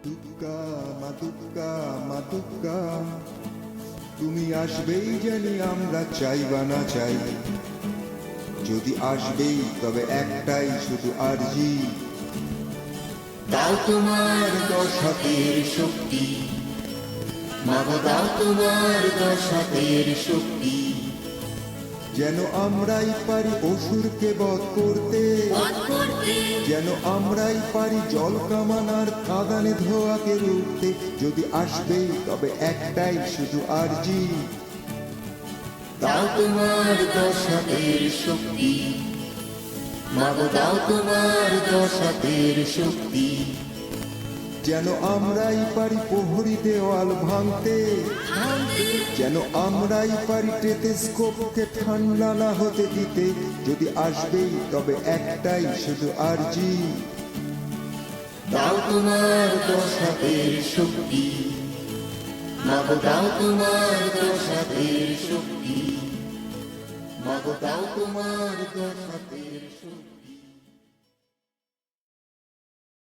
দুর্গা মা দুর্গা মা দুর্গা, তুমি আসবেই জানি আমরা চাই বা না চাই, যদি আসবেই তবে একটাই শুধু আরজি, দাও তোমার 10 হাতের শক্তি, মাগো দাও তোমার 10 হাতের শক্তি, যেন আমরাই পারি অসুরকে বধ করতে, যেন আমরাই পারি জল কামানার কাঁদানে ধোয়াকে রুখতে, যদি আসবেই তবে একটাই শুধু আরজি, দাও তোমার 10 হাতের শক্তি, মাগো দাও তোমার 10 হাতের শক্তি, যেন আমরাই পারি প্রহরী দেওয়াল ভাঙতে, যেন আমরাই পারি টেলিস্কোপকে ঠান্ডা না হতে দিতে, যদি আসবেই তবে একটাই শুধু আরজি, দাও তোমার 10 হাতের শক্তি, মাগো দাও তোমার 10 হাতের শক্তি, মাগো দাও তোমার 10 হাতের শক্তি।